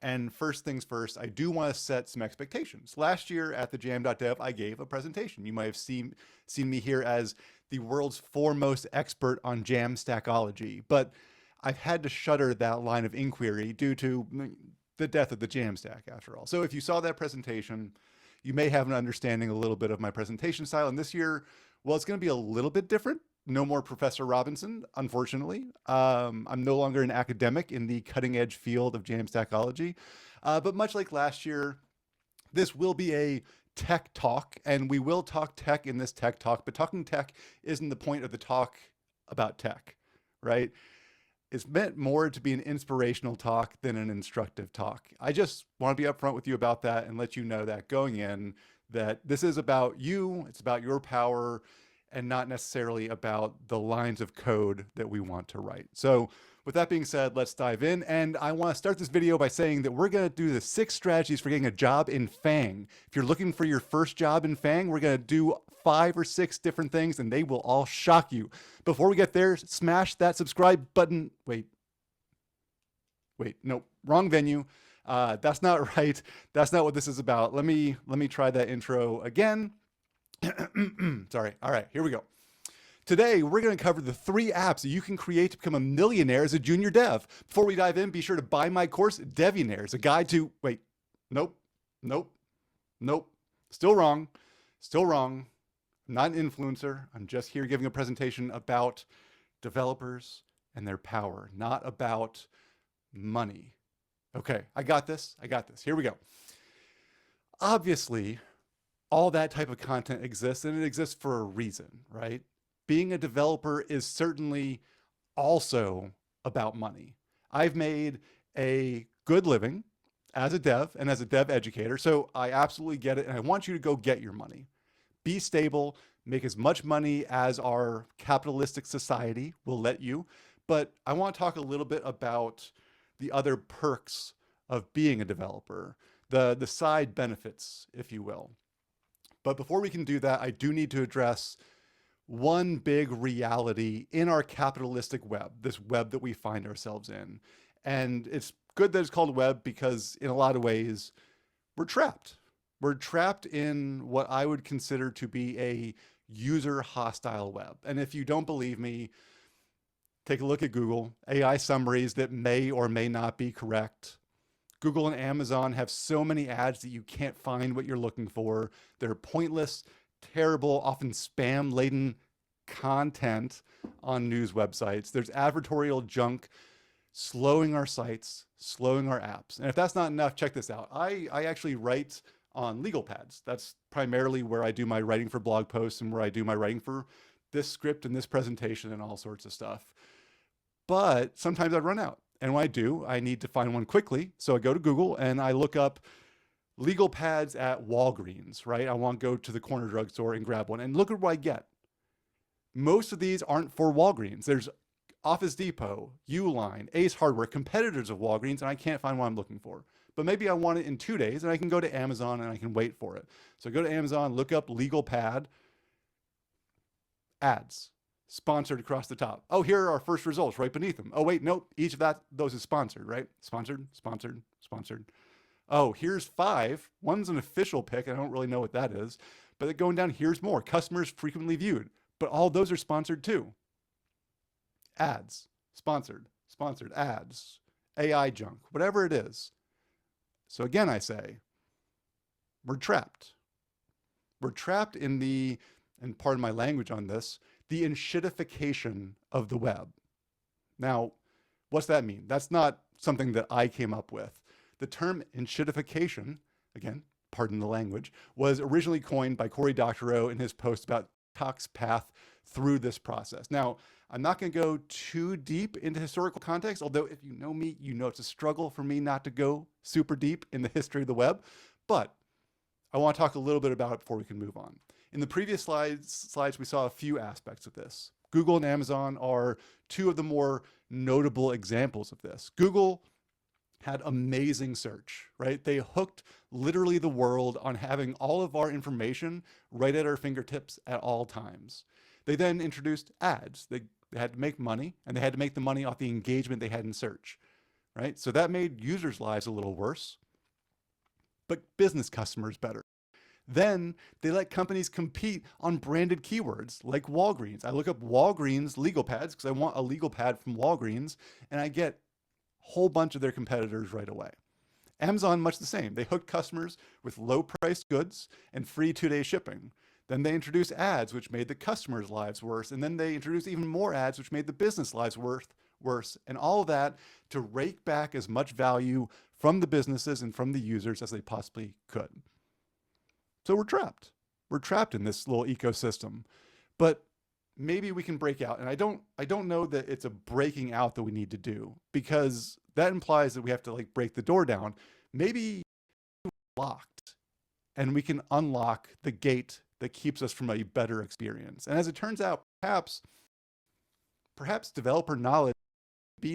And first things first, I do want to set some expectations. Last year at the jam.dev, I gave a presentation. You might have seen me here as the world's foremost expert on Jamstackology, but I've had to shutter that line of inquiry due to the death of the Jamstack, after all. So if you saw that presentation, you may have an understanding a little bit of my presentation style. And this year, well, it's going to be a little bit different. No more Professor Robinson, unfortunately. I'm no longer an academic in the cutting edge field of Jamstackology. But much like last year, this will be a tech talk, and we will talk tech in this tech talk, but talking tech isn't the point of the talk about tech, right? It's meant more to be an inspirational talk than an instructive talk. I just want to be upfront with you about that and let you know that going in, that this is about you, it's about your power, and not necessarily about the lines of code that we want to write. So with that being said, let's dive in. And I want to start this video by saying that we're going to do the 6 strategies for getting a job in FAANG. If you're looking for your first job in FAANG, we're going to do 5 or 6 different things and they will all shock you. Before we get there, smash that subscribe button. Wait, no, wrong venue. That's not right. That's not what this is about. Let me try that intro again. Sorry. All right, here we go. Today, we're going to cover the 3 apps that you can create to become a millionaire as a junior dev. Before we dive in, be sure to buy my course, Devionaires, a guide to, wait, nope. Still wrong. I'm not an influencer. I'm just here giving a presentation about developers and their power, not about money. Okay, I got this. Here we go. Obviously, all that type of content exists, and it exists for a reason, right? Being a developer is certainly also about money. I've made a good living as a dev and as a dev educator, so I absolutely get it, and I want you to go get your money. Be stable, make as much money as our capitalistic society will let you, but I want to talk a little bit about the other perks of being a developer, the side benefits, if you will. But before we can do that, I do need to address one big reality in our capitalistic web, this web that we find ourselves in. And it's good that it's called web because in a lot of ways, we're trapped. We're trapped in what I would consider to be a user hostile web. And if you don't believe me, take a look at Google, AI summaries that may or may not be correct. Google and Amazon have so many ads that you can't find what you're looking for. They're pointless, terrible, often spam-laden content on news websites. There's advertorial junk slowing our sites, slowing our apps. And if that's not enough, check this out. I actually write on legal pads. That's primarily where I do my writing for blog posts and where I do my writing for this script and this presentation and all sorts of stuff. But sometimes I run out. And when I do, I need to find one quickly. So I go to Google and I look up legal pads at Walgreens, right? I want to go to the corner drugstore and grab one. And look at what I get. Most of these aren't for Walgreens. There's Office Depot, Uline, Ace Hardware, competitors of Walgreens, and I can't find what I'm looking for. But maybe I want it in 2 days and I can go to Amazon and I can wait for it. So I go to Amazon, look up legal pad, ads. Sponsored across the top. Oh, here are our first results right beneath them. Oh, wait, nope. Each of those is sponsored, right? Sponsored. Oh, here's 5. One's an official pick. I don't really know what that is. But then going down, here's more. Customers frequently viewed. But all those are sponsored too. Ads. Sponsored. Ads. AI junk. Whatever it is. So again, I say, we're trapped. We're trapped in the, and pardon my language on this, the enshitification of the web. Now, what's that mean? That's not something that I came up with. The term enshitification, again, pardon the language, was originally coined by Cory Doctorow in his post about TikTok's path through this process. Now, I'm not going to go too deep into historical context, although if you know me, you know it's a struggle for me not to go super deep in the history of the web, but I want to talk a little bit about it before we can move on. In the previous slides, we saw a few aspects of this. Google and Amazon are 2 of the more notable examples of this. Google had amazing search, right? They hooked literally the world on having all of our information right at our fingertips at all times. They then introduced ads. They had to make money, and they had to make the money off the engagement they had in search. right? So that made users' lives a little worse, but business customers better. Then they let companies compete on branded keywords like Walgreens. I look up Walgreens legal pads because I want a legal pad from Walgreens, and I get a whole bunch of their competitors right away. Amazon, much the same. They hooked customers with low priced goods and free 2-day shipping. Then they introduced ads, which made the customers' lives worse. And then they introduced even more ads, which made the business lives worse. And all of that to rake back as much value from the businesses and from the users as they possibly could. So we're trapped. We're trapped in this little ecosystem. But maybe we can break out. And I don't know that it's a breaking out that we need to do, because that implies that we have to like break the door down. Maybe we're locked and we can unlock the gate that keeps us from a better experience. And as it turns out, perhaps developer knowledge be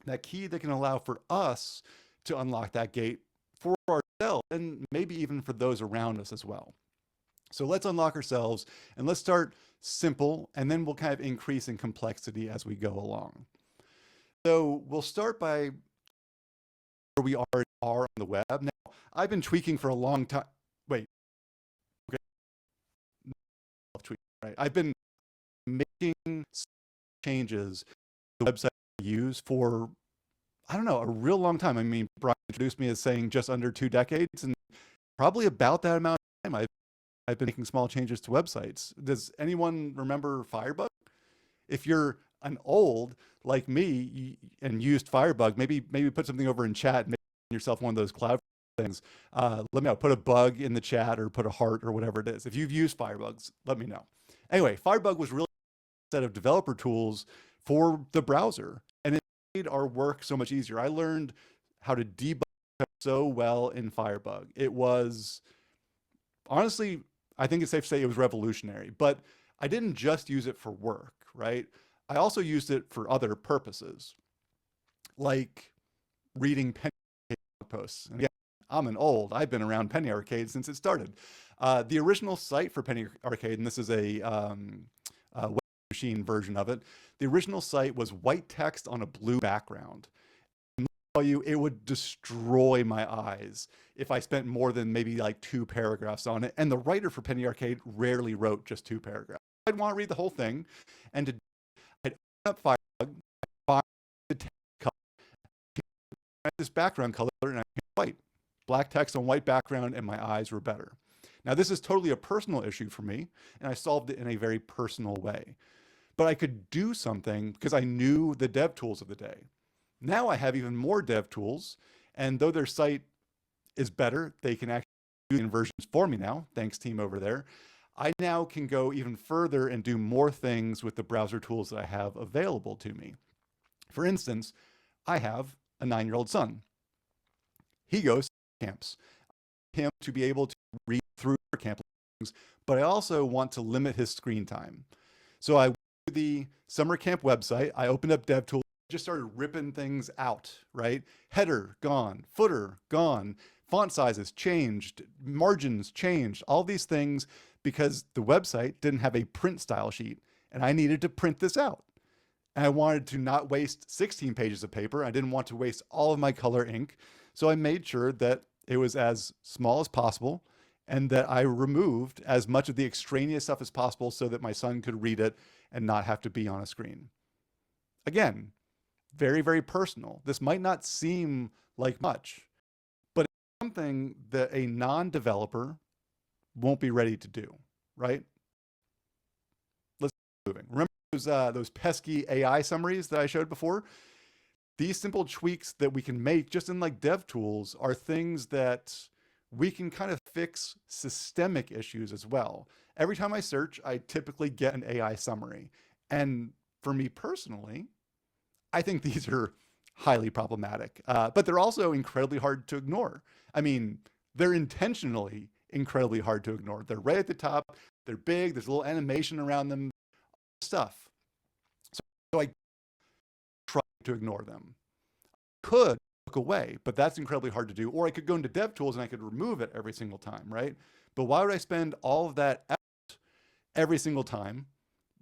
that key that can allow for us to unlock that gate for ourselves and maybe even for those around us as well. So let's unlock ourselves and let's start simple, and then we'll kind of increase in complexity as we go along. So we'll start by where we already are on the web. Now, I've been tweaking for a long time. Wait, okay. Right. I've been making changes to the website I use for, I don't know, a real long time. I mean, Bryan introduced me as saying just under 2 decades, and probably about that amount of time I've been making small changes to websites. Does anyone remember Firebug? If you're an old like me and used Firebug, maybe put something over in chat, make yourself one of those cloud things. Let me know, put a bug in the chat or put a heart or whatever it is. If you've used Firebugs, let me know. Anyway, Firebug was really a set of developer tools for the browser, and it made our work so much easier. I learned how to debug so well in Firebug. It was, honestly, I think it's safe to say it was revolutionary, but I didn't just use it for work, right? I also used it for other purposes, like reading Penny Arcade posts. And again, I've been around Penny Arcade since it started. The original site for Penny Arcade, and this is a web machine version of it, the original site was white text on a blue background. It would destroy my eyes if I spent more than maybe like 2 paragraphs on it. And the writer for Penny Arcade rarely wrote just 2 paragraphs. I'd want to read the whole thing, and I'd open up Firebug, find the text color, this background color, and I hit white. Black text on white background, and my eyes were better. Now, this is totally a personal issue for me, and I solved it in a very personal way. But I could do something because I knew the dev tools of the day. Now I have even more dev tools, and though their site is better, they can actually do inversions for me now, thanks team over there. I now can go even further and do more things with the browser tools that I have available to me. For instance, I have a 9-year-old son. He goes to camps. I want him to be able to read through camp things, but I also want to limit his screen time. So I went to the summer camp website, I opened up DevTools, just started ripping things out, right? Header, gone. Footer, gone. Font sizes changed. Margins changed. All these things because the website didn't have a print style sheet, and I needed to print this out. And I wanted to not waste 16 pages of paper. I didn't want to waste all of my color ink. So I made sure that it was as small as possible and that I removed as much of the extraneous stuff as possible so that my son could read it and not have to be on a screen. Again, very, very personal. This might not seem like much, but it's something that a non-developer won't be ready to do, right? Let's keep moving. Remember those pesky AI summaries that I showed before? These simple tweaks that we can make just in like dev tools are things that we can kind of fix systemic issues as well. Every time I search, I typically get an AI summary. And for me personally, I think these are highly problematic, but they're also incredibly hard to ignore. I mean, they're intentionally incredibly hard to ignore. They're right at the top. They're big. There's a little animation around them, stuff. So I try to ignore them. I could look away, but that's incredibly hard to do. Or I could go into DevTools and I could remove it every single time, right? But why would I spend all of that effort every single time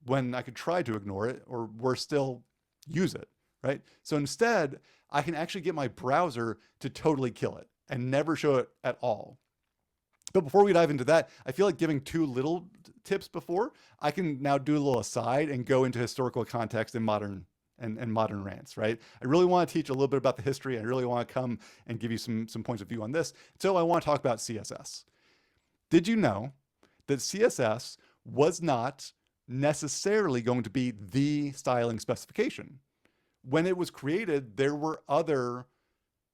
when I could try to ignore it or worse still, use it, right? So instead, I can actually get my browser to totally kill it and never show it at all. But before we dive into that, I feel like giving two little tips before, I can now do a little aside and go into historical context and modern rants, right? I really want to teach a little bit about the history. I really want to come and give you some points of view on this. So I want to talk about CSS. Did you know that CSS was not necessarily going to be the styling specification? When it was created, there were other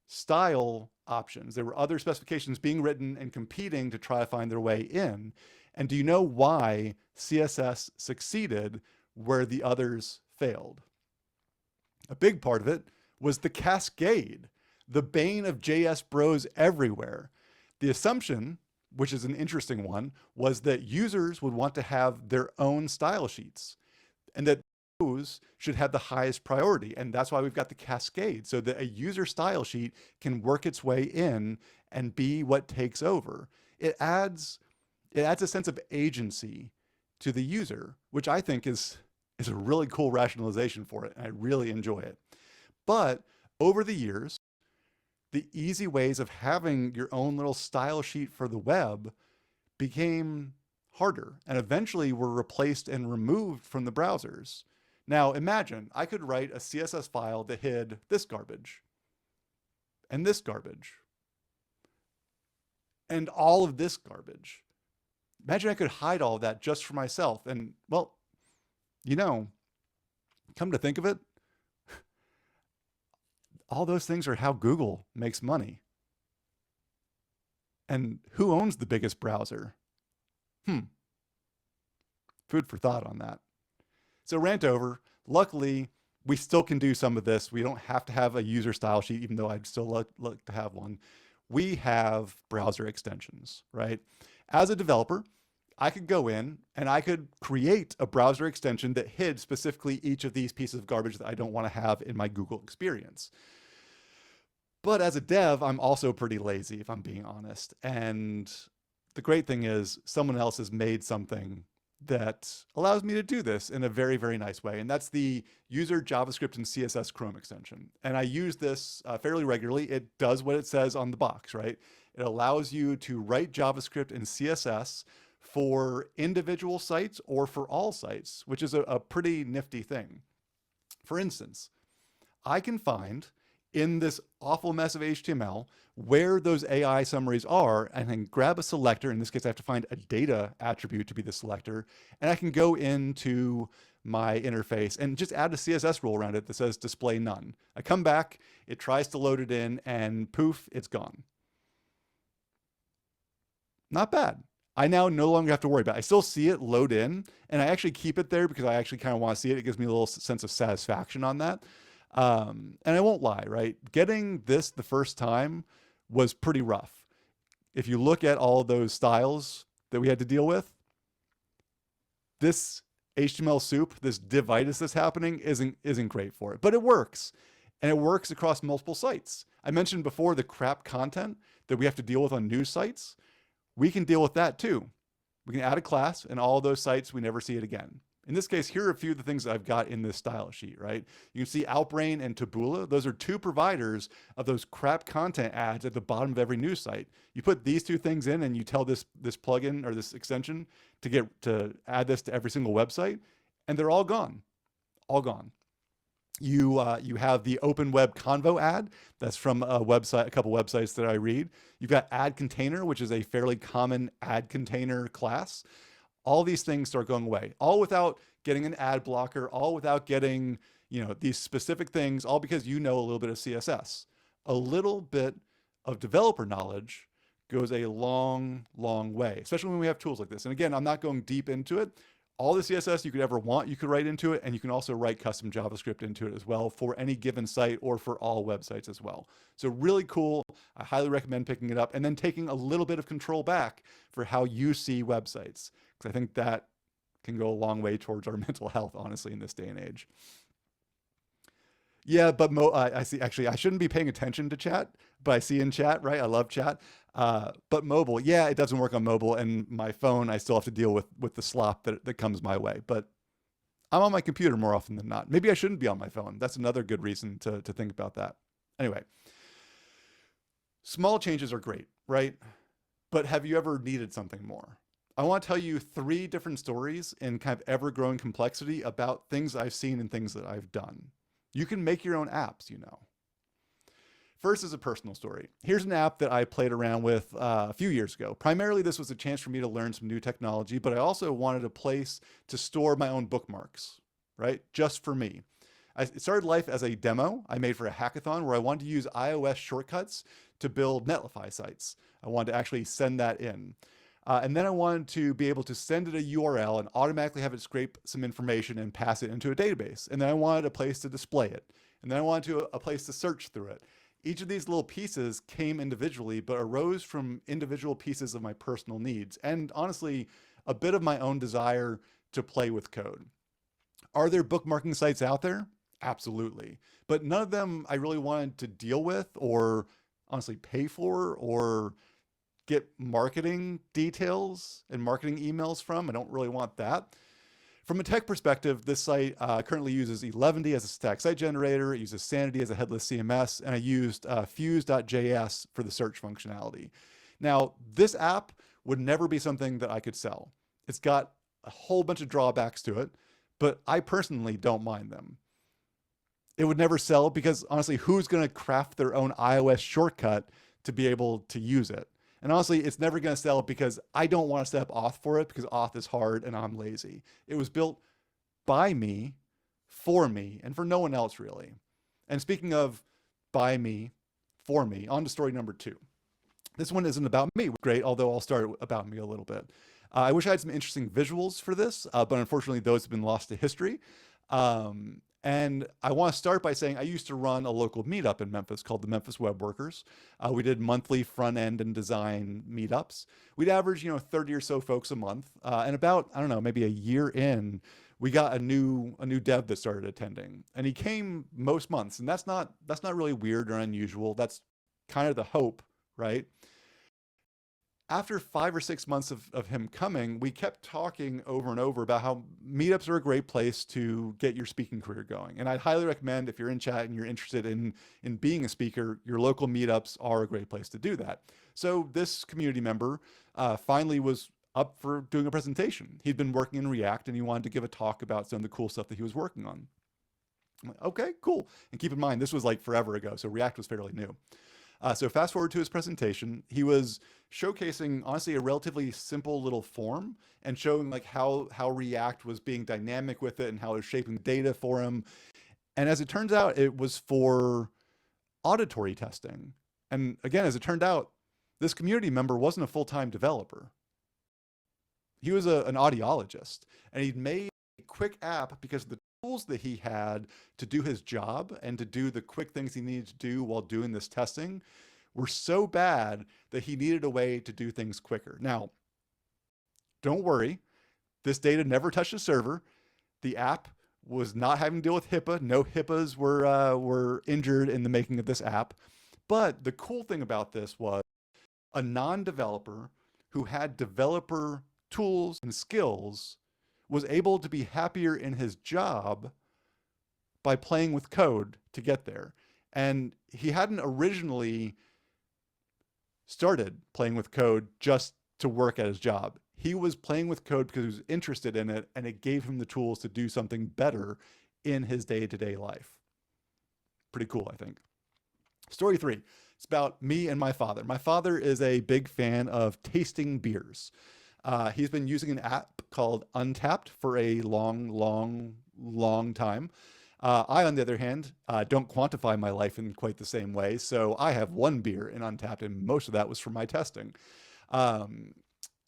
style options. There were other specifications being written and competing to try to find their way in. And do you know why CSS succeeded where the others failed? A big part of it was the cascade, the bane of JS bros everywhere. The assumption, which is an interesting one, was that users would want to have their own style sheets and that those should have the highest priority. And that's why we've got the cascade, so that a user style sheet can work its way in and be what takes over. It adds a sense of agency to the user, which I think is a really cool rationalization for it. And I really enjoy it. But over the years, the easy ways of having your own little style sheet for the web became harder and eventually were replaced and removed from the browsers. Now imagine I could write a CSS file that hid this garbage and this garbage and all of this garbage. Imagine I could hide all of that just for myself. And well, you know, come to think of it, all those things are how Google makes money. And who owns the biggest browser? Food for thought on that. So rant over. Luckily, we still can do some of this. We don't have to have a user style sheet, even though I'd still like to have one. We have browser extensions, right? As a developer, I could go in and I could create a browser extension that hid specifically each of these pieces of garbage that I don't want to have in my Google experience. But as a dev, I'm also pretty lazy, if I'm being honest. And the great thing is someone else has made something that allows me to do this in a very, very nice way. And that's the user JavaScript and CSS Chrome extension. And I use this fairly regularly. It does what it says on the box, right? It allows you to write JavaScript and CSS for individual sites or for all sites, which is a pretty nifty thing. For instance, I can find in this awful mess of HTML where those AI summaries are, and I can grab a selector. In this case, I have to find a data attribute to be the selector, and I can go into my interface and just add a CSS rule around it that says display none. I come back, it tries to load it in, and poof, it's gone. Not bad. I now no longer have to worry about it. I still see it load in, and I actually keep it there because I actually kind of want to see it. It gives me a little sense of satisfaction on that. And I won't lie, right? Getting this the first time was pretty rough. If you look at all those styles that we had to deal with, this HTML soup, this divitis that's happening isn't great for it, but it works. And it works across multiple sites. I mentioned before the crap content that we have to deal with on news sites. We can deal with that too. We can add a class and all those sites, we never see it again. In this case, here are a few of the things that I've got in this style sheet, right? You can see Outbrain and Taboola. Those are two providers of those crap content ads at the bottom of every news site. You put these two things in and you tell this plugin or this extension to add this to every single website, and they're all gone, all gone. You have the open web convo ad. That's from a couple websites that I read. You've got ad container, which is a fairly common ad container class. All these things start going away, all without getting an ad blocker, all without getting, these specific things, all because you know a little bit of CSS. A little bit of developer knowledge goes a long, long way, especially when we have tools like this. And again, I'm not going deep into it. All the CSS you could ever want, you could write into it, and you can also write custom JavaScript into it as well for any given site or for all websites as well. So really cool. I highly recommend picking it up and then taking a little bit of control back for how you see websites. I think that can go a long way towards our mental health, honestly, in this day and age. Yeah, but I see, actually, I shouldn't be paying attention to chat, but I see in chat, right? I love chat. But mobile, yeah, it doesn't work on mobile, and my phone, I still have to deal with the slop that comes my way. But I'm on my computer more often than not. Maybe I shouldn't be on my phone. That's another good reason to think about that. Anyway, small changes are great, right? But have you ever needed something more? I want to tell you 3 different stories in kind of ever-growing complexity about things I've seen and things that I've done. You can make your own apps, you know. First is a personal story. Here's an app that I played around with a few years ago. Primarily, this was a chance for me to learn some new technology, but I also wanted a place to store my own bookmarks, right? Just for me. It started life as a demo I made for a hackathon where I wanted to use iOS shortcuts to build Netlify sites. I wanted to actually send that in. And then I wanted to be able to send it a URL and automatically have it scrape some information and pass it into a database. And then I wanted a place to display it. And then I wanted a place to search through it. Each of these little pieces came individually, but arose from individual pieces of my personal needs. And honestly, a bit of my own desire to play with code. Are there bookmarking sites out there? Absolutely. But none of them I really wanted to deal with or honestly pay for or get marketing details and marketing emails from. I don't really want that. From a tech perspective, this site currently uses Eleventy as a static site generator. It uses Sanity as a headless CMS, and I used Fuse.js for the search functionality. Now, this app would never be something that I could sell. It's got a whole bunch of drawbacks to it, but I personally don't mind them. It would never sell because honestly, who's going to craft their own iOS shortcut to be able to use it? And honestly, it's never going to sell because I don't want to step auth for it because auth is hard and I'm lazy. It was built by me, for me, and for no one else really. And speaking of by me, for me, on to story number 2. This one isn't about me, great, although I'll start about me a little bit. I wish I had some interesting visuals for this, but unfortunately those have been lost to history. And I want to start by saying I used to run a local meetup in Memphis called the Memphis Web Workers. We did monthly front end and design meetups. We'd average, 30 or so folks a month. And about, I don't know, maybe a year in, we got a new dev that started attending. And he came most months. And that's not really weird or unusual. That's kind of the hope, right? After 5 or 6 months of him coming, we kept talking over and over about how meetups are a great place to get your speaking career going. And I'd highly recommend if you're in chat and you're interested in being a speaker, your local meetups are a great place to do that. So this community member finally was up for doing a presentation. He'd been working in React and he wanted to give a talk about some of the cool stuff that he was working on. I'm like, okay, cool. And keep in mind, this was like forever ago, so React was fairly new. So fast forward to his presentation, he was showcasing honestly a relatively simple little form and showing like how React was being dynamic with it and how it was shaping data for him. And as it turns out, it was for auditory testing. And again, as it turned out, this community member wasn't a full-time developer. He was an audiologist, and he'd made a quick app because of the tools that he had to do his job and to do the quick things he needed to do while doing this testing were so bad that he needed a way to do things quicker. Now, don't worry, this data never touched the server. The app was not having to deal with HIPAA. No HIPAAs were injured in the making of this app. But the cool thing about this was a non-developer who had developer tools and skills was able to be happier in his job by playing with code to get there. And he hadn't originally started playing with code just to work at his job. He was playing with code because he was interested in it, and it gave him the tools to do something better in his day-to-day life. Pretty cool, I think. Story 3, it's about me and my father. My father is a big fan of tasting beers. He's been using an app called Untapped for a long time. I, on the other hand, don't quantify my life in quite the same way. So I have 1 beer in Untapped, and most of that was for my testing.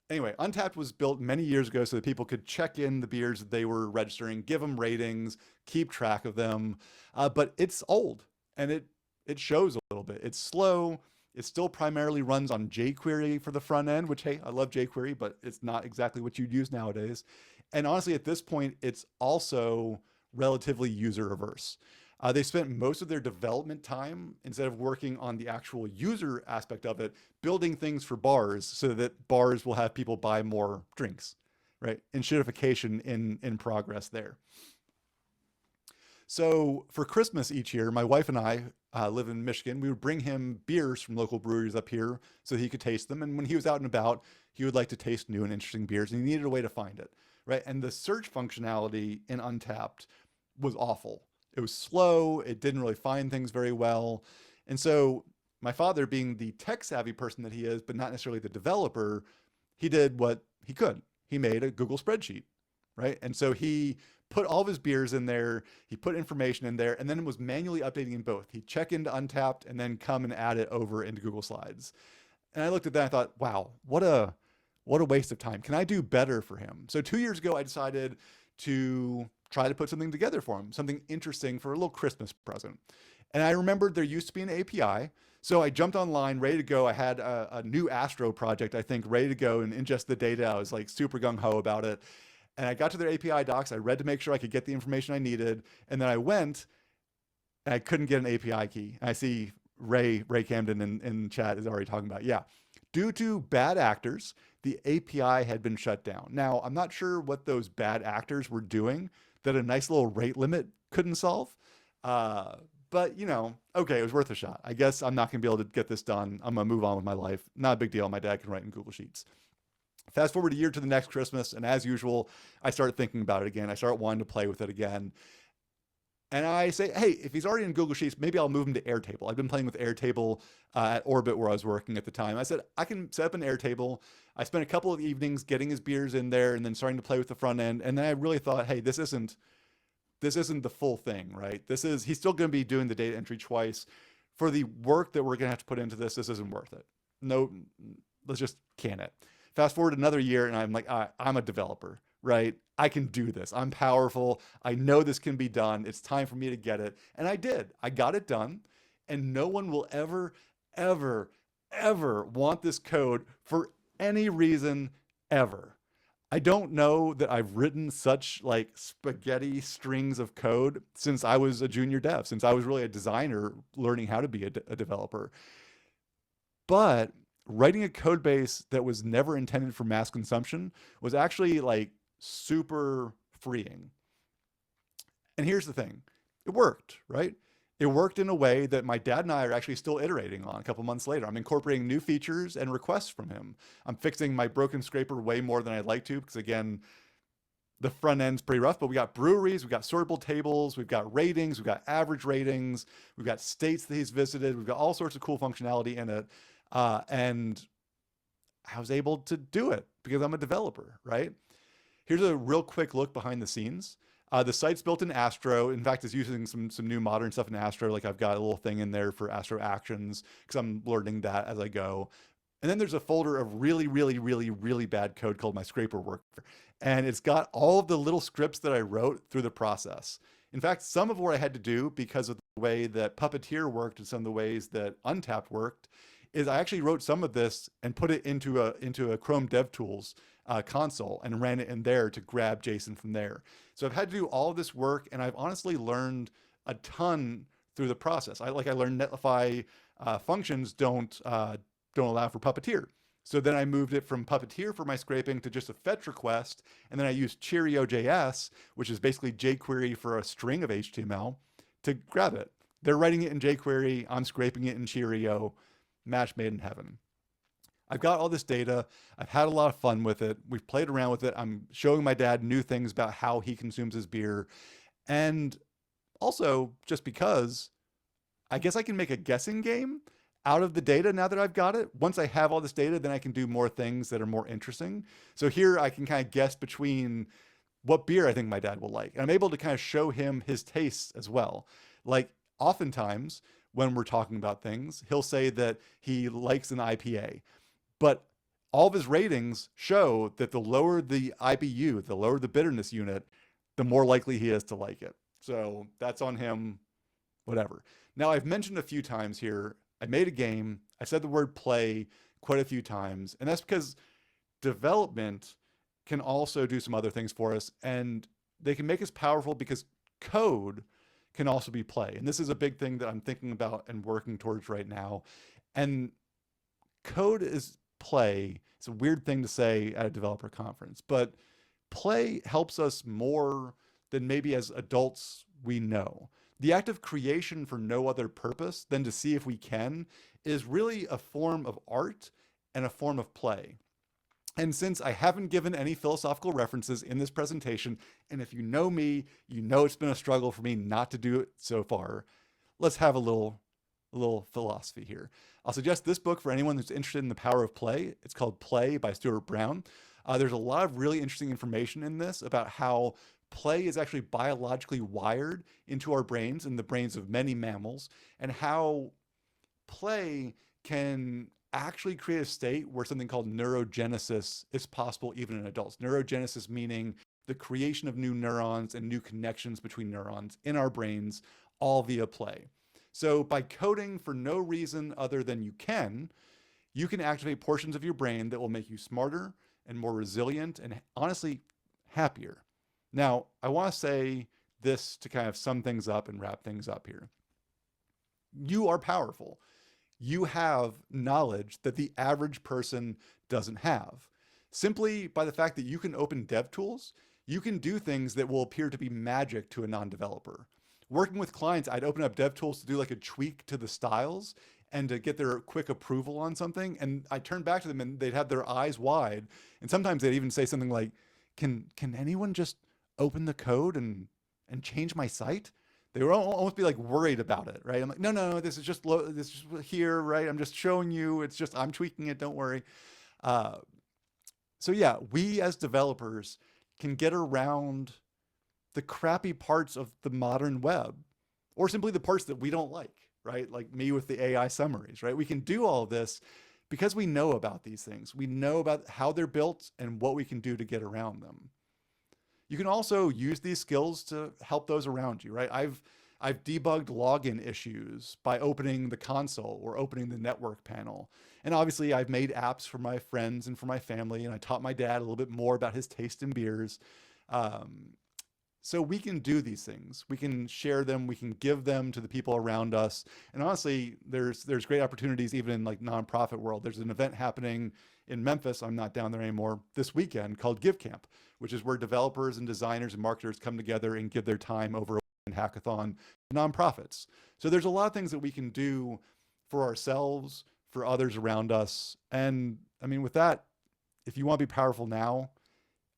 Anyway, Untapped was built many years ago so that people could check in the beers that they were registering, give them ratings, keep track of them. But it's old, and it shows a little bit. It's slow. It still primarily runs on jQuery for the front end, which, hey, I love jQuery, but it's not exactly what you'd use nowadays. And honestly, at this point, it's also relatively user averse. They spent most of their development time, instead of working on the actual user aspect of it, building things for bars so that bars will have people buy more drinks, right? Enshitification in progress there. So for Christmas each year, my wife and I live in Michigan. We would bring him beers from local breweries up here so he could taste them. And when he was out and about, he would like to taste new and interesting beers, and he needed a way to find it, right? And the search functionality in Untapped was awful. It was slow. It didn't really find things very well. And so my father, being the tech savvy person that he is, but not necessarily the developer, he did what he could. He made a Google spreadsheet, right? And so he put all of his beers in there, he put information in there, and then it was manually updating in both. He'd check into Untapped and then come and add it over into Google Slides. And I looked at that and I thought, wow, what a waste of time. Can I do better for him? So 2 years ago, I decided to try to put something together for him, something interesting for a little Christmas present. And I remembered there used to be an API. So I jumped online, ready to go. I had a new Astro project, I think, ready to go and ingest the data. I was like super gung ho about it. And I got to their API docs. I read to make sure I could get the information I needed. And then I went and I couldn't get an API key. And I see Ray Camden in chat is already talking about, yeah. Due to bad actors, the API had been shut down. Now, I'm not sure what those bad actors were doing that a nice little rate limit couldn't solve. But, you know, okay, it was worth a shot. I guess I'm not going to be able to get this done. I'm going to move on with my life. Not a big deal. My dad can write in Google Sheets. Fast forward a year to the next Christmas, and as usual, I start thinking about it again. I start wanting to play with it again. And I say, hey, if he's already in Google Sheets, maybe I'll move him to Airtable. I've been playing with Airtable at Orbit where I was working at the time. I said, I can set up an Airtable. I spent a couple of evenings getting his beers in there and then starting to play with the front end. And then I really thought, hey, this isn't the full thing, right? He's still going to be doing the data entry twice. For the work that we're going to have to put into this isn't worth it. No, let's just can it. Fast forward another year and I'm like, I'm a developer, right? I can do this. I'm powerful. I know this can be done. It's time for me to get it. And I did. I got it done. And no one will ever, ever, ever want this code for any reason ever. I don't know that I've written such like spaghetti strings of code since I was a junior dev, since I was really a designer learning how to be a developer. But writing a code base that was never intended for mass consumption was actually like super freeing. And here's the thing, it worked, right? It worked in a way that my dad and I are actually still iterating on a couple months later. I'm incorporating new features and requests from him. I'm fixing my broken scraper way more than I'd like to, because again, the front end's pretty rough, but we got breweries, we've got sortable tables, we've got ratings, we've got average ratings, we've got states that he's visited, we've got all sorts of cool functionality in it. And I was able to do it because I'm a developer, right? Here's a real quick look behind the scenes. The site's built in Astro. In fact, it's using some new modern stuff in Astro. Like I've got a little thing in there for Astro actions because I'm learning that as I go. And then there's a folder of really, really, really, really bad code called my scraper worker. And it's got all of the little scripts that I wrote through the process. In fact, some of what I had to do because of the way that Puppeteer worked and some of the ways that Untapped worked is I actually wrote some of this and put it into a Chrome DevTools console and ran it in there to grab JSON from there. So I've had to do all of this work, and I've honestly learned a ton through the process. I learned Netlify functions don't allow for Puppeteer. So then I moved it from Puppeteer for my scraping to just a fetch request, and then I used Cheerio.js, which is basically jQuery for a string of HTML, to grab it. They're writing it in jQuery, I'm scraping it in Cheerio. Match made in heaven. I've got all this data. I've had a lot of fun with it. We've played around with it. I'm showing my dad new things about how he consumes his beer. And also, just because I guess I can make a guessing game out of the data now that I've got it. Once I have all this data, then I can do more things that are more interesting. So here I can kind of guess between what beer I think my dad will like. And I'm able to kind of show him his tastes as well. Like oftentimes, when we're talking about things, he'll say that he likes an IPA, but all of his ratings show that the lower the IBU, the lower the bitterness unit, the more likely he is to like it. So that's on him, whatever. Now I've mentioned a few times here, I made a game, I said the word play quite a few times, and that's because development can also do some other things for us, and they can make us powerful because code can also be play. And this is a big thing that I'm thinking about and working towards right now. And code is play. It's a weird thing to say at a developer conference, but play helps us more than maybe as adults we know. The act of creation for no other purpose than to see if we can is really a form of art and a form of play. And since I haven't given any philosophical references in this presentation, and if you know me, you know it's been a struggle for me not to do it so far, let's have a little philosophy here. I'll suggest this book for anyone who's interested in the power of play. It's called Play by Stuart Brown. There's a lot of really interesting information in this about how play is actually biologically wired into our brains and the brains of many mammals, and how play can actually create a state where something called neurogenesis is possible even in adults. Neurogenesis meaning the creation of new neurons and new connections between neurons in our brains, all via play. So by coding for no reason other than you can activate portions of your brain that will make you smarter and more resilient and honestly happier. Now, I want to say this to kind of sum things up and wrap things up here. You are powerful. You have knowledge that the average person doesn't have. Simply by the fact that you can open dev tools, you can do things that will appear to be magic to a non-developer. Working with clients, I'd open up dev tools to do like a tweak to the styles and to get their quick approval on something. And I turn back to them and they'd have their eyes wide. And sometimes they'd even say something like, can anyone just open the code and change my site? They would almost be like worried about it, right? I'm like, no, this is just here, right? I'm just showing you. It's just I'm tweaking it. Don't worry. So yeah, we as developers can get around the crappy parts of the modern web, or simply the parts that we don't like, right? Like me with the AI summaries, right? We can do all of this because we know about these things. We know about how they're built and what we can do to get around them. You can also use these skills to help those around you, right? I've debugged login issues by opening the console or opening the network panel. And obviously I've made apps for my friends and for my family, and I taught my dad a little bit more about his taste in beers. So we can do these things. We can share them. We can give them to the people around us. And honestly, there's great opportunities even in like nonprofit world. There's an event happening in Memphis, I'm not down there anymore, this weekend called Give Camp, which is where developers and designers and marketers come together and give their time over a hackathon to nonprofits. So there's a lot of things that we can do for ourselves, for others around us. And I mean, with that, if you want to be powerful now,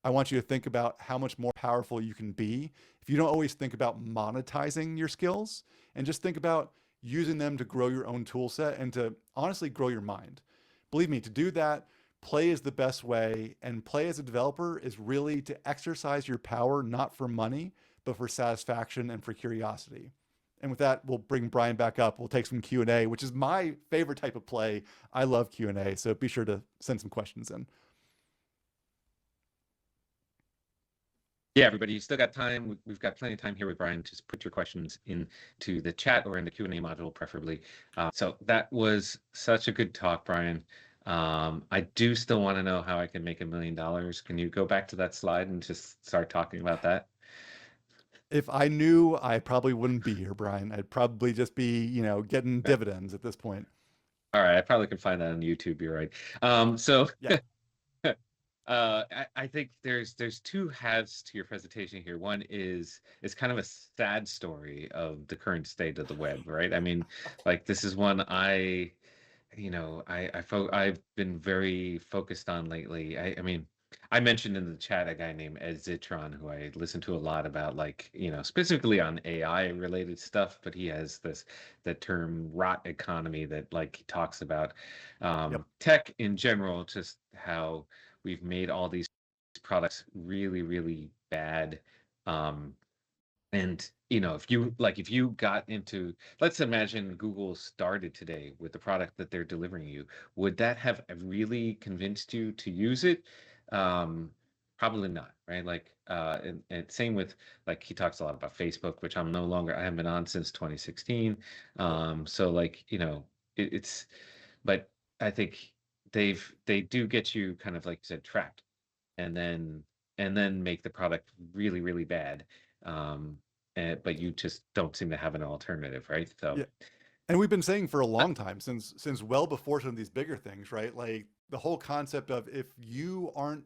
I want you to think about how much more powerful you can be if you don't always think about monetizing your skills, and just think about using them to grow your own tool set and to honestly grow your mind. Believe me, to do that, play is the best way, and play as a developer is really to exercise your power, not for money, but for satisfaction and for curiosity. And with that, we'll bring Bryan back up. We'll take some Q&A, which is my favorite type of play. I love Q&A, so be sure to send some questions in. Yeah, everybody, you still got time. We've got plenty of time here with Bryan. Just put your questions into the chat or in the Q&A module, preferably. So that was such a good talk, Bryan. I do still want to know how I can make $1 million. Can you go back to that slide and just start talking about that? If I knew, I probably wouldn't be here, Bryan. I'd probably just be, getting dividends at this point. All right, I probably can find that on YouTube. You're right. So yeah. I think there's two halves to your presentation here. One is it's kind of a sad story of the current state of the web, right? I mean, like this is one I've been very focused on lately. I mean, I mentioned in the chat a guy named Ed Zitron who I listen to a lot about, like, specifically on AI related stuff, but he has the term rot economy that like he talks about tech in general, just how we've made all these products really, really bad. And if you got into, let's imagine Google started today with the product that they're delivering you, would that have really convinced you to use it? Probably not, right? Like, and same with, like, he talks a lot about Facebook, which I haven't been on since 2016. So like, it's, but I think they do get you kind of, like you said, trapped, and then make the product really, really bad. But you just don't seem to have an alternative, right? So yeah. And we've been saying for a long time, since well before some of these bigger things, right? Like the whole concept of if you aren't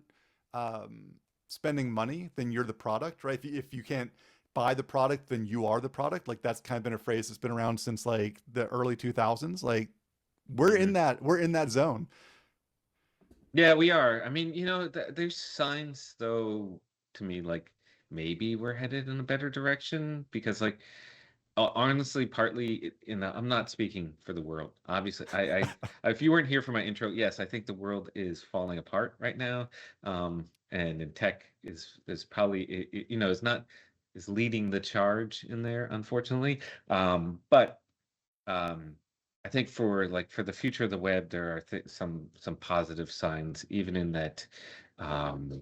spending money, then you're the product, right? If you can't buy the product, then you are the product. Like that's kind of been a phrase that's been around since like the early 2000s. Like Mhm. we're in that zone. Yeah, we are. I mean, there's signs though to me like maybe we're headed in a better direction because like honestly, partly, I'm not speaking for the world. Obviously, if you weren't here for my intro, yes, I think the world is falling apart right now, and in tech is probably is not is leading the charge in there, unfortunately. But I think for the future of the web, there are some positive signs, even in that um,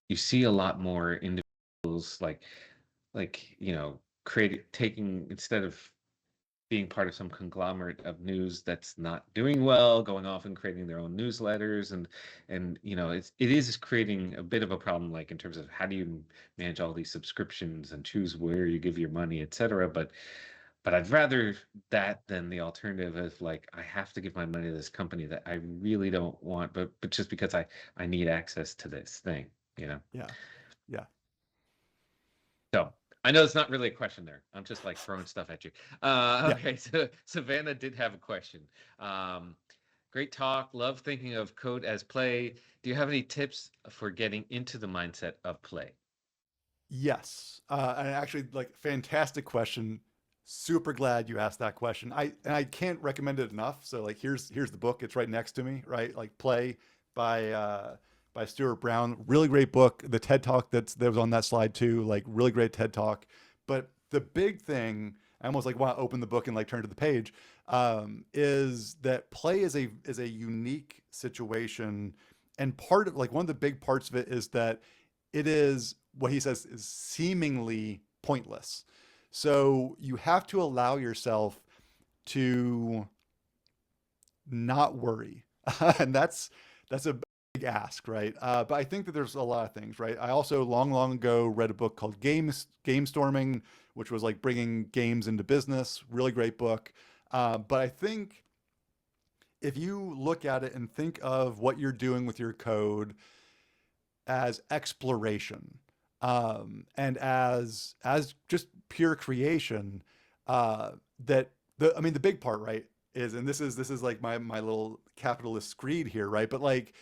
you see a lot more individuals like create taking instead of being part of some conglomerate of news that's not doing well, going off and creating their own newsletters, and it is creating a bit of a problem, like in terms of how do you manage all these subscriptions and choose where you give your money, etc. But I'd rather that than the alternative of like I have to give my money to this company that I really don't want, but just because I need access to this thing, you know. Yeah. Yeah. So I know it's not really a question there. I'm just like throwing stuff at you. Yeah. Okay, so Savannah did have a question. Um, Great talk. Love thinking of code as play. Do you have any tips for getting into the mindset of play? Yes. And actually, like, fantastic question. Super glad you asked that question. I can't recommend it enough. So like, here's the book. It's right next to me, right? Like, Play by Stuart Brown. Really great book. The TED Talk that was on that slide too. Like, really great TED Talk. But the big thing, I almost like want to open the book and like turn to the page, is that play is a unique situation, and part of like one of the big parts of it is that it is what he says is seemingly pointless. So you have to allow yourself to not worry, and that's a big ask, right? But I think that there's a lot of things, right? I also long ago read a book called Game Storming, which was like bringing games into business. Really great book. But I think if you look at it and think of what you're doing with your code as exploration, and as just pure creation, that the I mean the big part, right, is, and this is like my little capitalist screed here, right? But like,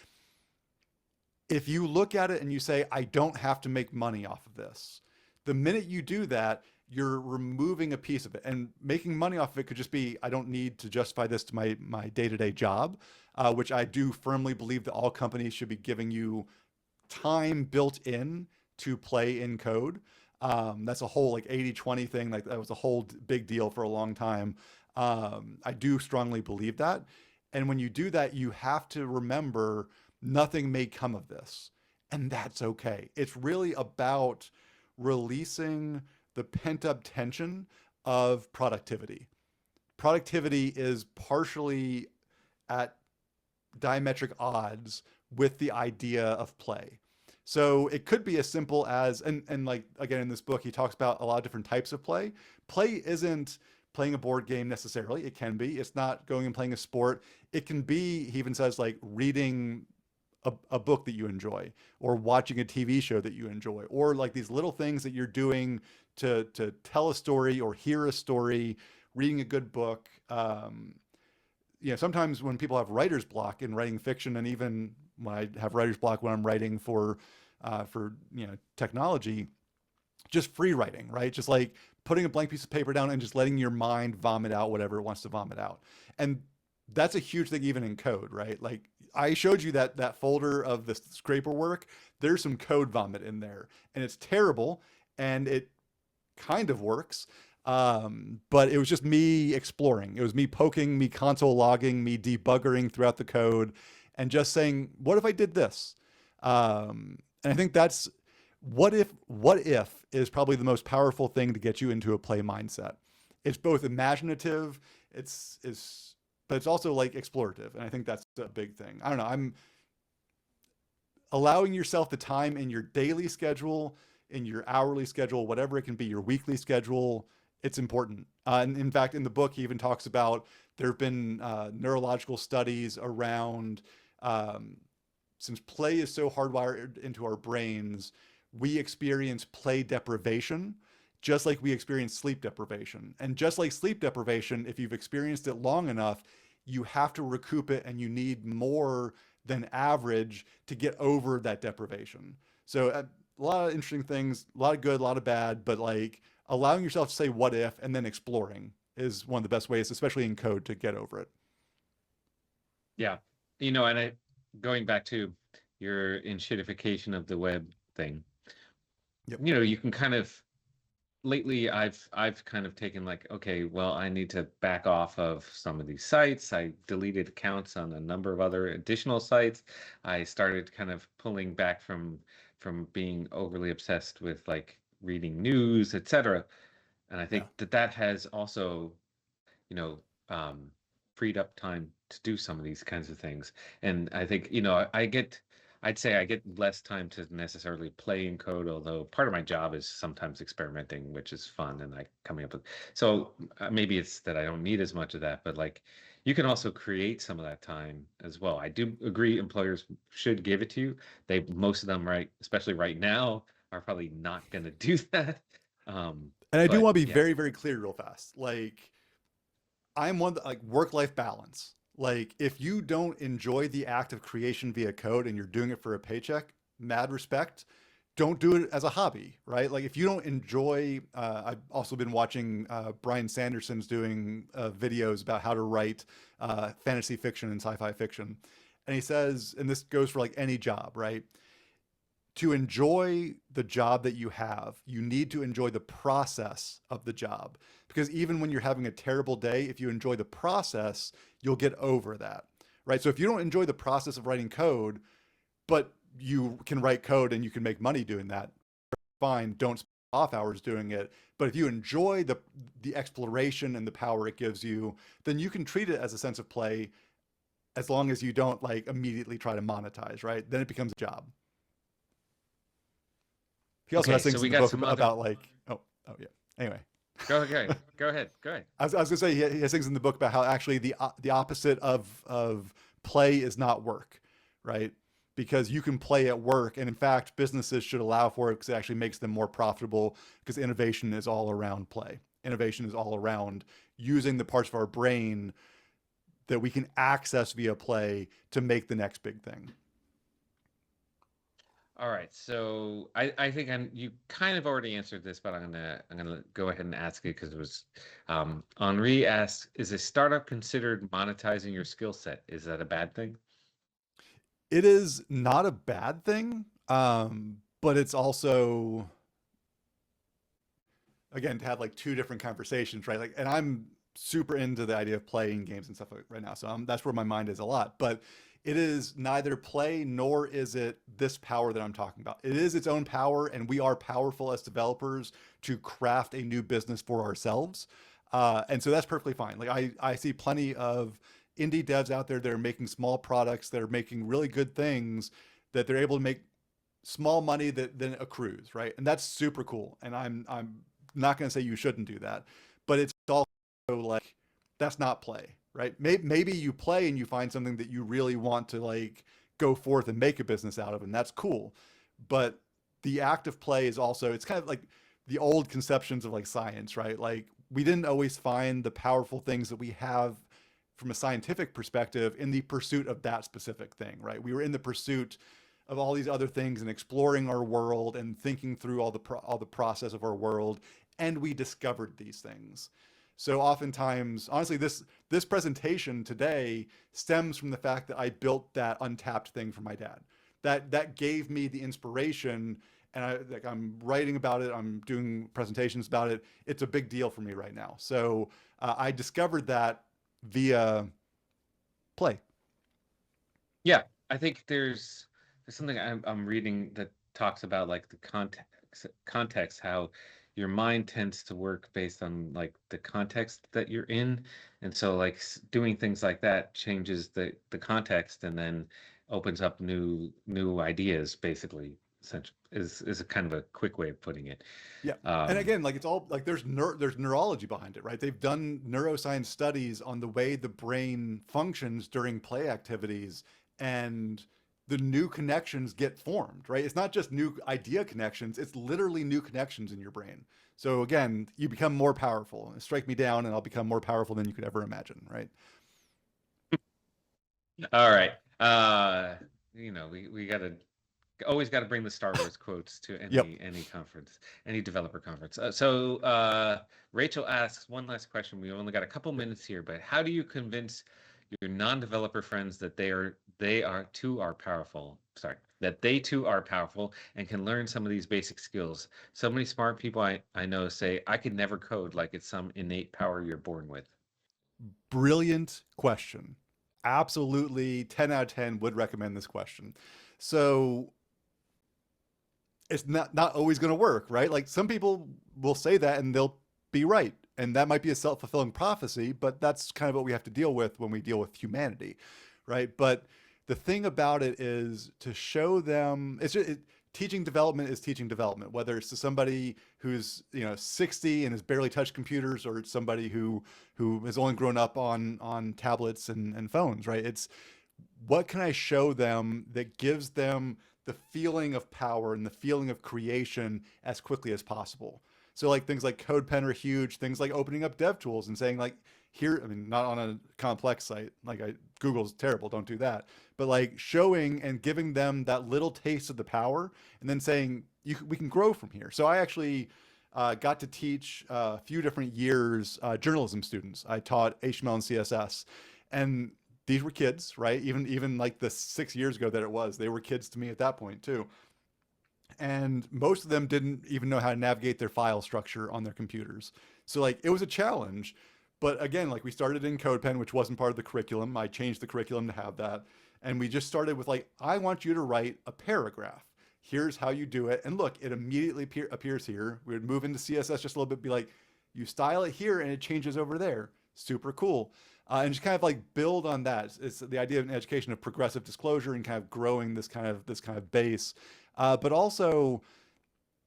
if you look at it and you say, I don't have to make money off of this, the minute you do that, you're removing a piece of it. And making money off of it could just be, I don't need to justify this to my day-to-day job, which I do firmly believe that all companies should be giving you time built in to play in code. That's a whole like 80/20 thing. Like that was a whole big deal for a long time. I do strongly believe that. And when you do that, you have to remember nothing may come of this. And that's okay. It's really about releasing the pent up tension of productivity. Productivity is partially at diametric odds with the idea of play. So it could be as simple as, and like again in this book, he talks about a lot of different types of play. Play isn't playing a board game necessarily. It can be. It's not going and playing a sport. It can be, he even says, like reading a book that you enjoy, or watching a TV show that you enjoy, or like these little things that you're doing to tell a story or hear a story, reading a good book. Sometimes when people have writer's block in writing fiction, and even when I have writer's block when I'm writing for technology, just free writing, right? Just like putting a blank piece of paper down and just letting your mind vomit out whatever it wants to vomit out. And that's a huge thing even in code, right? Like I showed you that folder of the scraper work. There's some code vomit in there, and it's terrible, and it kind of works. But it was just me exploring. It was me poking, me console logging, me debugging throughout the code, and just saying, what if I did this? And I think that's what if is probably the most powerful thing to get you into a play mindset. It's both imaginative, but it's also like explorative. And I think that's a big thing. I don't know. I'm allowing yourself the time in your daily schedule, in your hourly schedule, whatever it can be, your weekly schedule. It's important. And in fact, in the book, he even talks about there have been neurological studies around um, since play is so hardwired into our brains, we experience play deprivation just like we experience sleep deprivation. And just like sleep deprivation, if you've experienced it long enough, you have to recoup it and you need more than average to get over that deprivation. So a lot of interesting things, a lot of good, a lot of bad, but like allowing yourself to say what if and then exploring is one of the best ways, especially in code, to get over it. Yeah. And going back to your enshitification of the web thing, Yep. you can kind of lately I've kind of taken like, okay, well, I need to back off of some of these sites. I deleted accounts on a number of other additional sites. I started kind of pulling back from being overly obsessed with like reading news, etc. And I Yeah. think that has also, you know, um, freed up time to do some of these kinds of things. And I think, I'd say I get less time to necessarily play in code, although part of my job is sometimes experimenting, which is fun and like coming up with. So maybe it's that I don't need as much of that, but like you can also create some of that time as well. I do agree employers should give it to you. Most of them, right, especially right now, are probably not going to do that. And I do But want to be yeah. very, very clear real fast. Like, I'm one that, like, work-life balance. Like, if you don't enjoy the act of creation via code and you're doing it for a paycheck, mad respect. Don't do it as a hobby, right? Like, if you don't enjoy, I've also been watching Bryan Sanderson's doing videos about how to write fantasy fiction and sci-fi fiction. And he says, and this goes for like any job, right? To enjoy the job that you have, you need to enjoy the process of the job. Because even when you're having a terrible day, if you enjoy the process, you'll get over that, right? So if you don't enjoy the process of writing code, but you can write code and you can make money doing that, fine, don't spend off hours doing it. But if you enjoy the exploration and the power it gives you, then you can treat it as a sense of play as long as you don't like immediately try to monetize, right? Then it becomes a job. He also Okay, has so things we in the got book some other. about like, oh yeah. Anyway, Go ahead. Go ahead. Go ahead. I was gonna say he has things in the book about how actually the opposite of play is not work, right? Because you can play at work, and in fact, businesses should allow for it because it actually makes them more profitable. Because innovation is all around play. Innovation is all around using the parts of our brain that we can access via play to make the next big thing. All right. So I think you kind of already answered this, but I'm gonna go ahead and ask it because it was Henri asks, is a startup considered monetizing your skill set? Is that a bad thing? It is not a bad thing, but it's also, again, to have like two different conversations, right? Like, and I'm super into the idea of playing games and stuff like right now, so that's where my mind is a lot. But it is neither play nor is it this power that I'm talking about. It is its own power, and we are powerful as developers to craft a new business for ourselves, and so that's perfectly fine. Like I see plenty of indie devs out there that are making small products that are making really good things that they're able to make small money that then accrues, right? And that's super cool. And I'm not going to say you shouldn't do that, but it's also like that's not play, right? Maybe you play and you find something that you really want to like go forth and make a business out of, and that's cool. But the act of play is also, it's kind of like the old conceptions of like science, right? Like we didn't always find the powerful things that we have from a scientific perspective in the pursuit of that specific thing, right? We were in the pursuit of all these other things and exploring our world and thinking through all the process of our world, and we discovered these things. So oftentimes, honestly, this presentation today stems from the fact that I built that untapped thing for my dad. That gave me the inspiration, and I'm writing about it. I'm doing presentations about it. It's a big deal for me right now. So I discovered that via play. Yeah, I think there's something I'm reading that talks about like the context, how your mind tends to work based on like the context that you're in, and so like doing things like that changes the context and then opens up new ideas basically. Essentially, is a kind of a quick way of putting it. Yeah. And Um, again, like it's all like there's neurology behind it, right? They've done neuroscience studies on the way the brain functions during play activities, and the new connections get formed, right? It's not just new idea connections, it's literally new connections in your brain. So again, you become more powerful. Strike me down and I'll become more powerful than you could ever imagine, right? All right. We gotta always got to bring the Star Wars quotes to Yep. any conference, any developer conference. Rachel asks one last question. We only got a couple minutes here, but how do you convince your non-developer friends that they too are powerful? Sorry, that they too are powerful and can learn some of these basic skills. So many smart people I know say I could never code like it's some innate power you're born with. Brilliant question. Absolutely 10 out of 10 would recommend this question. So it's not always going to work, right? Like some people will say that and they'll be right. And that might be a self-fulfilling prophecy, but that's kind of what we have to deal with when we deal with humanity, right? But the thing about it is to show them teaching development is teaching development, whether it's to somebody who's 60 and has barely touched computers, or it's somebody who has only grown up on tablets and phones, right? It's what can I show them that gives them the feeling of power and the feeling of creation as quickly as possible. So like things like CodePen are huge. Things like opening up dev tools and saying like here, I mean, not on a complex site like Google's terrible, don't do that. But like showing and giving them that little taste of the power, and then saying we can grow from here. So I actually got to teach a few different years journalism students. I taught HTML and CSS, and these were kids, right? Even like the 6 years ago that it was, they were kids to me at that point too. And most of them didn't even know how to navigate their file structure on their computers. So like it was a challenge. But again, like we started in CodePen, which wasn't part of the curriculum. I changed the curriculum to have that. And we just started with like, I want you to write a paragraph. Here's how you do it. And look, it immediately appears here. We would move into CSS just a little bit, be like, you style it here and it changes over there. Super cool. And just kind of like build on that. It's the idea of an education of progressive disclosure and kind of growing this kind of base. But also,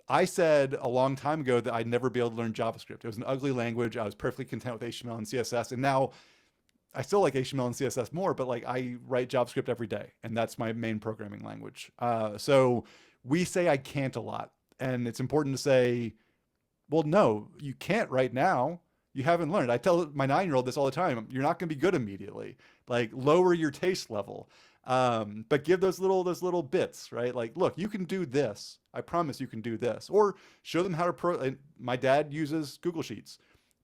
I said a long time ago that I'd never be able to learn JavaScript. It was an ugly language. I was perfectly content with HTML and CSS, and now I still like HTML and CSS more. But like I write JavaScript every day, and that's my main programming language. So we say I can't a lot, and it's important to say, well, no, you can't right now. You haven't learned. I tell my 9-year-old this all the time. You're not going to be good immediately. Like lower your taste level, but give those little bits, right? Like, look, you can do this. I promise you can do this, or show them how to my dad uses Google Sheets.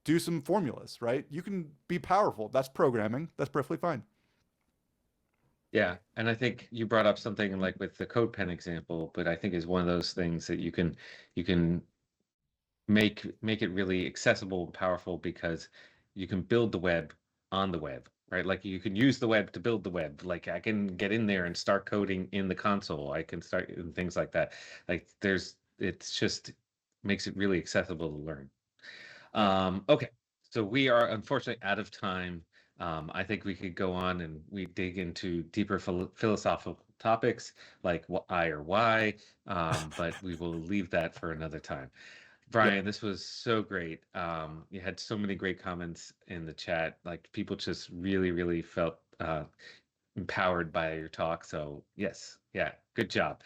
Do some formulas, right? You can be powerful. That's programming. That's perfectly fine. Yeah, and I think you brought up something like with the CodePen example, but I think is one of those things that you can make it really accessible and powerful because you can build the web on the web, right? Like you can use the web to build the web. Like I can get in there and start coding in the console. I can start and things like that. Like it's just makes it really accessible to learn. Yep. Okay, so we are unfortunately out of time. I think we could go on and we dig into deeper philosophical topics like I or why, but we will leave that for another time. Yep. Bryan, this was so great. You had so many great comments in the chat. Like people just really, really felt empowered by your talk. So yes, yeah, good job.